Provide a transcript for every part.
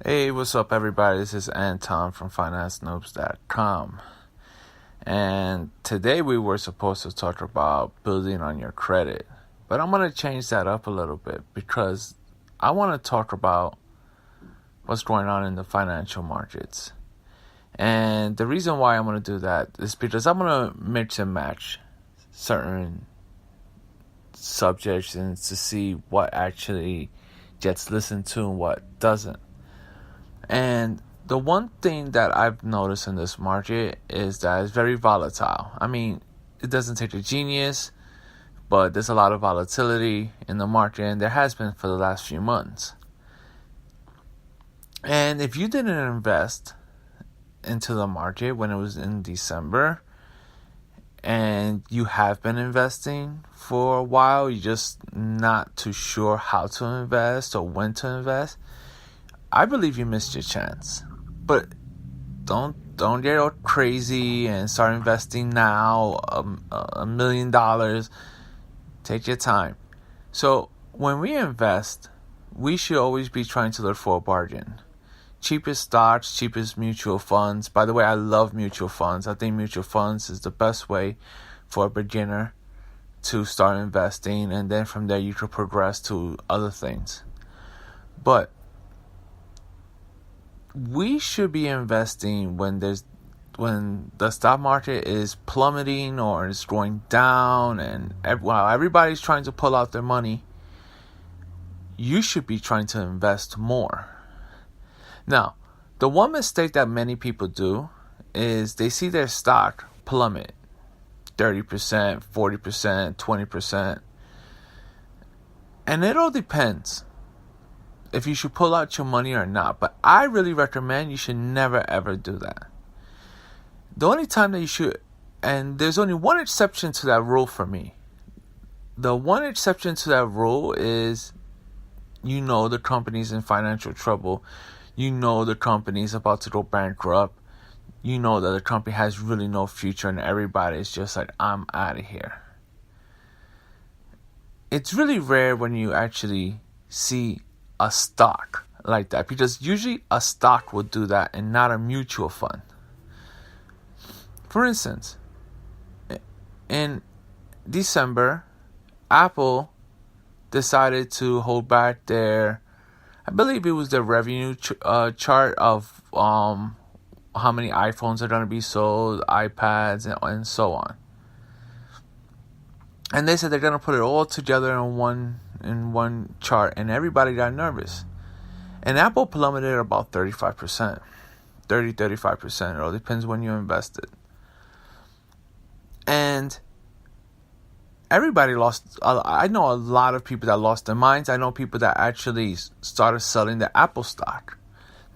Hey, what's up, everybody? This is Anton from FinanceNoobs.com. And today we were supposed to talk about building on your credit. But I'm going to change that up a little bit because I want to talk about what's going on in the financial markets. And the reason why I'm going to do that is because I'm going to mix and match certain subjects and to see what actually gets listened to and what doesn't. And the one thing that I've noticed in this market is that it's very volatile. I mean, it doesn't take a genius, but there's a lot of volatility in the market, and there has been for the last few months. And if you didn't invest into the market when it was in December, and you have been investing for a while, you're just not too sure how to invest or when to invest, I believe you missed your chance. But don't get all crazy and start investing now. $1 million. Take your time. So when we invest, we should always be trying to look for a bargain. Cheapest stocks, cheapest mutual funds. By the way, I love mutual funds. I think mutual funds is the best way for a beginner to start investing, and then from there you can progress to other things. But we should be investing when the stock market is plummeting or is going down, and while everybody's trying to pull out their money, you should be trying to invest more. Now, the one mistake that many people do is they see their stock plummet 30%, 40%, 20%. And it all depends if you should pull out your money or not. But I really recommend you should never ever do that. The only time that you should, and there's only one exception to that rule for me. The one exception to that rule is, the company's in financial trouble. The company's about to go bankrupt. That the company has really no future and everybody's just like, I'm out of here. It's really rare when you actually see a stock like that, because usually a stock would do that and not a mutual fund. For instance, in December, Apple decided to hold back their, I believe it was their revenue chart of how many iPhones are going to be sold, iPads, and so on. And they said they're going to put it all together in one chart, and everybody got nervous. And Apple plummeted about 35%. 35%. It all depends when you invested. And everybody lost. I know a lot of people that lost their minds. I know people that actually started selling the Apple stock.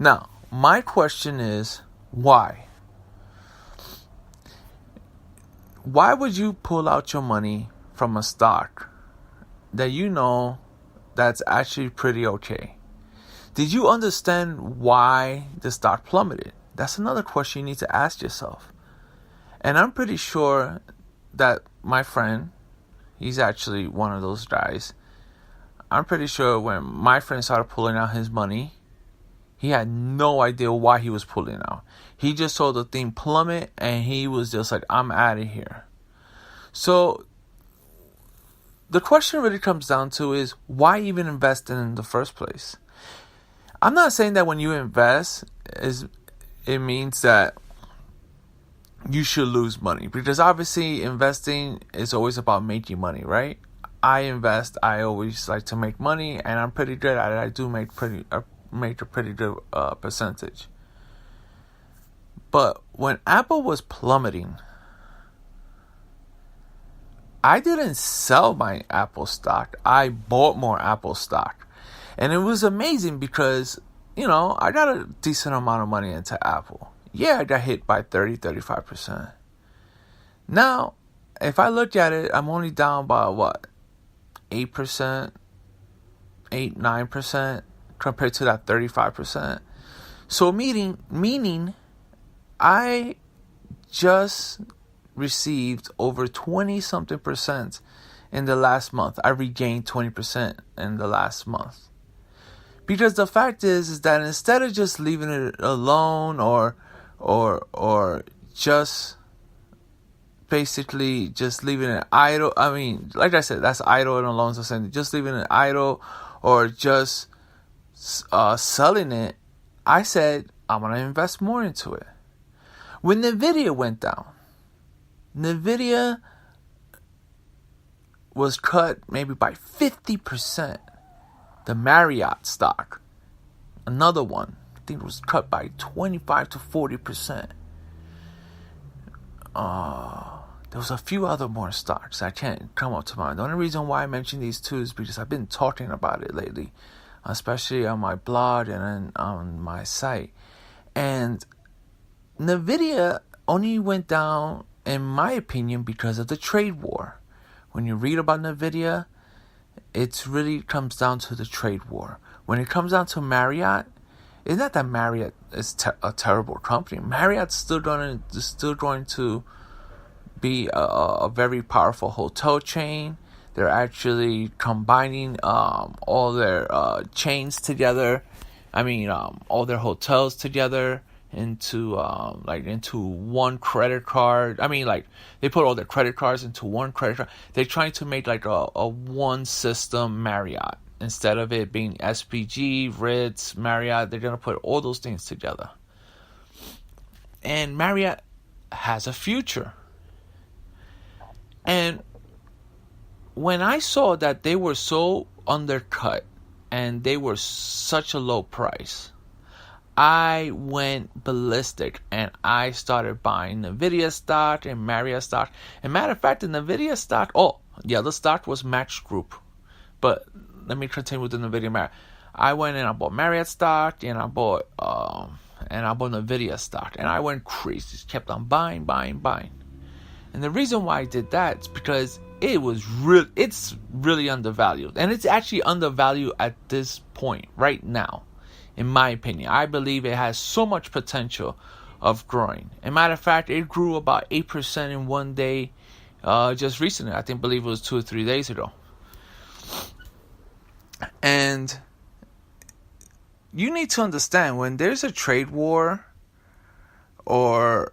Now, my question is, why? Why would you pull out your money from a stock that that's actually pretty okay? Did you understand why the stock plummeted? That's another question you need to ask yourself. And I'm pretty sure that my friend, he's actually one of those guys. I'm pretty sure when my friend started pulling out his money, he had no idea why he was pulling out. He just saw the thing plummet and he was just like, I'm out of here. So the question really comes down to is, why even invest in the first place? I'm not saying that when you invest, it means that you should lose money, because obviously investing is always about making money, right? I invest, I always like to make money, and I'm pretty good at it. I do make a pretty good percentage. But when Apple was plummeting, I didn't sell my Apple stock. I bought more Apple stock. And it was amazing because, I got a decent amount of money into Apple. Yeah, I got hit by 35%. Now, if I look at it, I'm only down by 8%, 9% compared to that 35%. So meaning I just received over 20-something% in the last month. I regained 20% in the last month. Because the fact is that instead of just leaving it alone or just basically just leaving it idle. I mean, like I said, that's idle and alone. So just leaving it idle or just selling it, I said I'm gonna invest more into it. When Nvidia went down, Nvidia was cut maybe by 50%. The Marriott stock, another one, I think it was cut by 25 to 40%. There was a few other more stocks I can't come up to mind. The only reason why I mention these two is because I've been talking about it lately, especially on my blog and on my site. And Nvidia only went down, in my opinion, because of the trade war. When you read about Nvidia, it really comes down to the trade war. When it comes down to Marriott, it's not that Marriott is a terrible company. Marriott's still going to be a very powerful hotel chain. They're actually combining all their chains together. I mean, all their hotels together into one credit card. I mean, like, they put all their credit cards into one credit card. They're trying to make like a one system Marriott. Instead of it being SPG, Ritz, Marriott, they're going to put all those things together. And Marriott has a future. And when I saw that they were so undercut and they were such a low price, I went ballistic and I started buying Nvidia stock and Marriott stock. And matter of fact, the Nvidia stock, the other stock was Match Group. But let me continue with the Nvidia Marriott. I went and I bought Marriott stock and I bought Nvidia stock. And I went crazy. Just kept on buying. And the reason why I did that is because it's really undervalued. And it's actually undervalued at this point right now. In my opinion, I believe it has so much potential of growing. As a matter of fact, it grew about 8% in one day just recently. I believe it was 2 or 3 days ago. And you need to understand, when there's a trade war or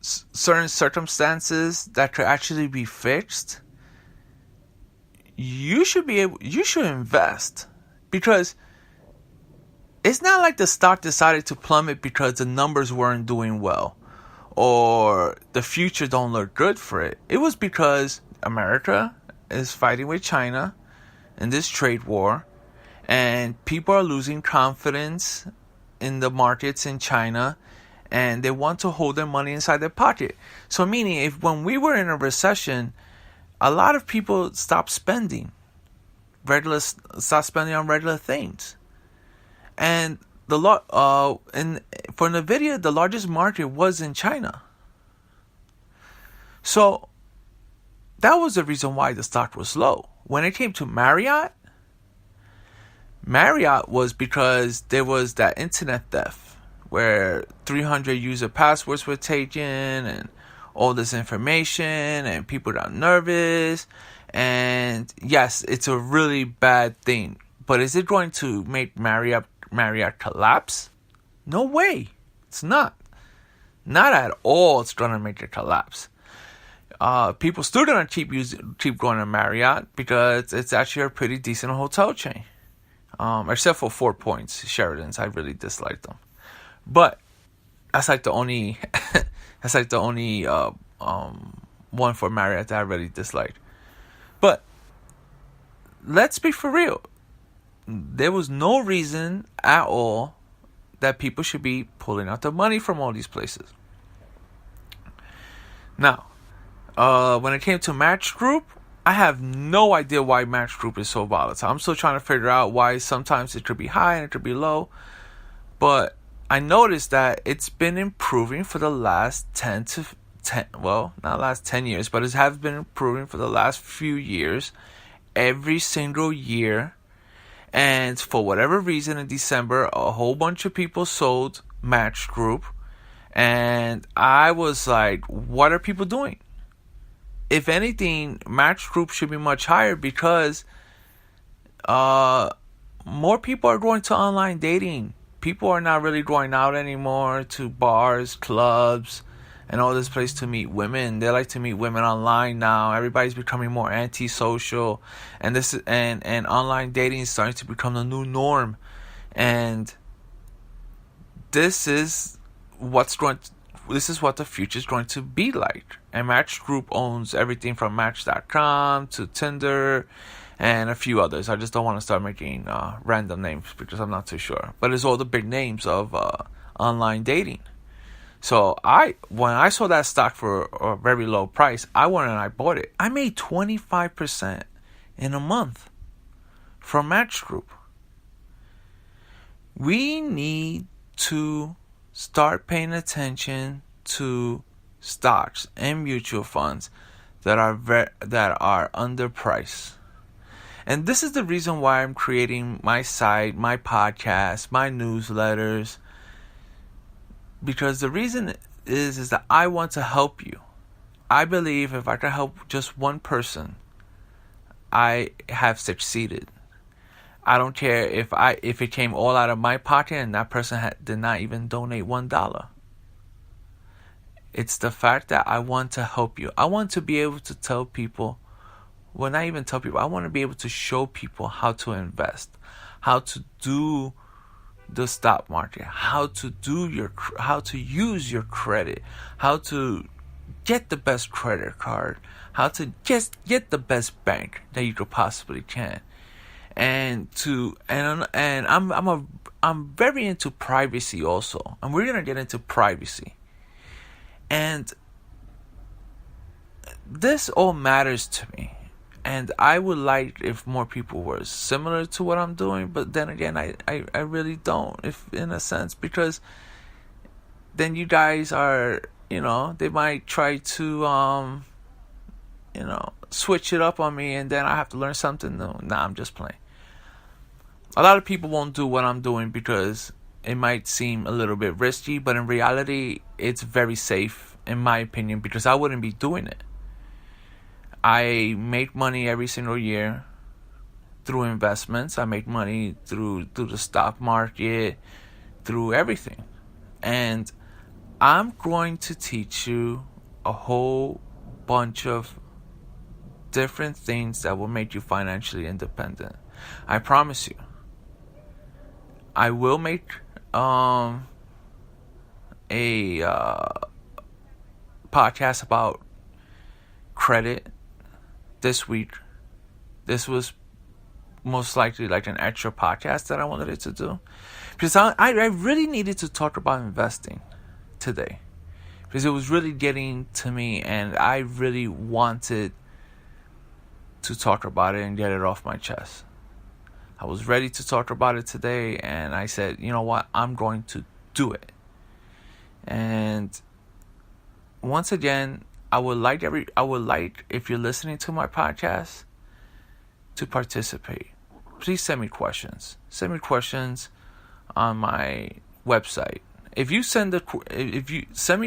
certain circumstances that could actually be fixed, you should invest. Because it's not like the stock decided to plummet because the numbers weren't doing well or the future don't look good for it. It was because America is fighting with China in this trade war, and people are losing confidence in the markets in China, and they want to hold their money inside their pocket. So meaning, when we were in a recession, a lot of people stopped spending on regular things. And for Nvidia, the largest market was in China. So that was the reason why the stock was low. When it came to Marriott was because there was that internet theft where 300 user passwords were taken and all this information, and people got nervous. And yes, it's a really bad thing. But is it going to make Marriott collapse? No way. It's not. Not at all. It's going to make it collapse. People still going to keep going to Marriott because it's actually a pretty decent hotel chain. Except for 4 Points, Sheraton's. I really dislike them. But that's like the only one for Marriott that I really disliked. But let's be for real. There was no reason at all that people should be pulling out the money from all these places. Now, when it came to Match Group, I have no idea why Match Group is so volatile. I'm still trying to figure out why sometimes it could be high and it could be low. But I noticed that it's been improving for the last 10 years, but it has been improving for the last few years, every single year. And for whatever reason, in December, a whole bunch of people sold Match Group. And I was like, what are people doing? If anything, Match Group should be much higher because more people are going to online dating. People are not really going out anymore to bars, clubs, and all this place to meet women. They like to meet women online now. Everybody's becoming more antisocial, and and online dating is starting to become the new norm. And this is what the future is going to be like. And Match Group owns everything from Match.com to Tinder and a few others. I just don't want to start making random names because I'm not too sure. But it's all the big names of online dating. So when I saw that stock for a very low price, I went and I bought it. I made 25% in a month from Match Group. We need to start paying attention to stocks and mutual funds that are underpriced. And this is the reason why I'm creating my site, my podcast, my newsletters. Because the reason is that I want to help you. I believe if I can help just one person, I have succeeded. I don't care if it came all out of my pocket and that person did not even donate $1. It's the fact that I want to help you. I want to be able to tell people, well, not even tell people, I want to be able to show people how to invest, how to do the stock market, how to use your credit, how to get the best credit card, how to just get the best bank that you could possibly can. And I'm very into privacy also. And we're gonna get into privacy. And this all matters to me. And I would like if more people were similar to what I'm doing, but then again, I really don't, if in a sense, because then you guys are, they might try to, switch it up on me, and then I have to learn something new. Nah, I'm just playing. A lot of people won't do what I'm doing because it might seem a little bit risky, but in reality, it's very safe, in my opinion, because I wouldn't be doing it. I make money every single year through investments. I make money through the stock market, through everything. And I'm going to teach you a whole bunch of different things that will make you financially independent. I promise you. I will make a podcast about credit this week. This was most likely like an extra podcast that I wanted it to do, because I really needed to talk about investing today, because it was really getting to me and I really wanted to talk about it and get it off my chest. I was ready to talk about it today, and I said, you know what, I'm going to do it. And once again, I would like if you're listening to my podcast to participate. Please send me questions. Send me questions on my website. If you send me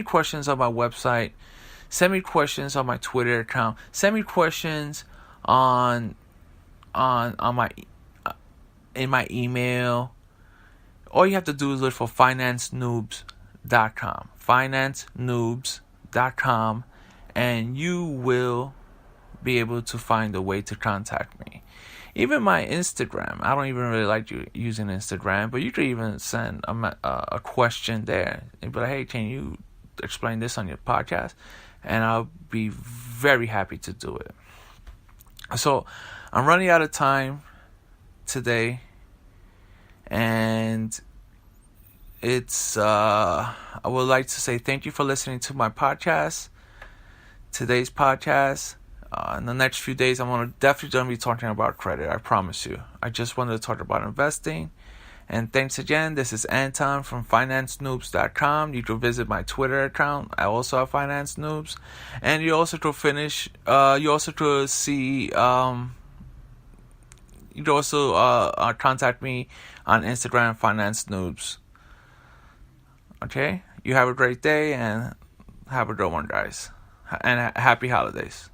questions on my website, send me questions on my Twitter account, send me questions on my in my email. All you have to do is look for financenoobs.com. financenoobs.com. And you will be able to find a way to contact me. Even my Instagram. I don't even really like using Instagram, but you could even send a question there. And be like, hey, can you explain this on your podcast? And I'll be very happy to do it. So I'm running out of time today. And I would like to say thank you for listening to my podcast. Today's podcast. In the next few days, I'm definitely going to be talking about credit. I promise you. I just wanted to talk about investing. And thanks again. This is Anton from financenoobs.com. You can visit my Twitter account. I also have Finance Noobs. And you also could see. You can also contact me on Instagram, Finance Noobs. Okay? You have a great day and have a good one, guys. And happy holidays.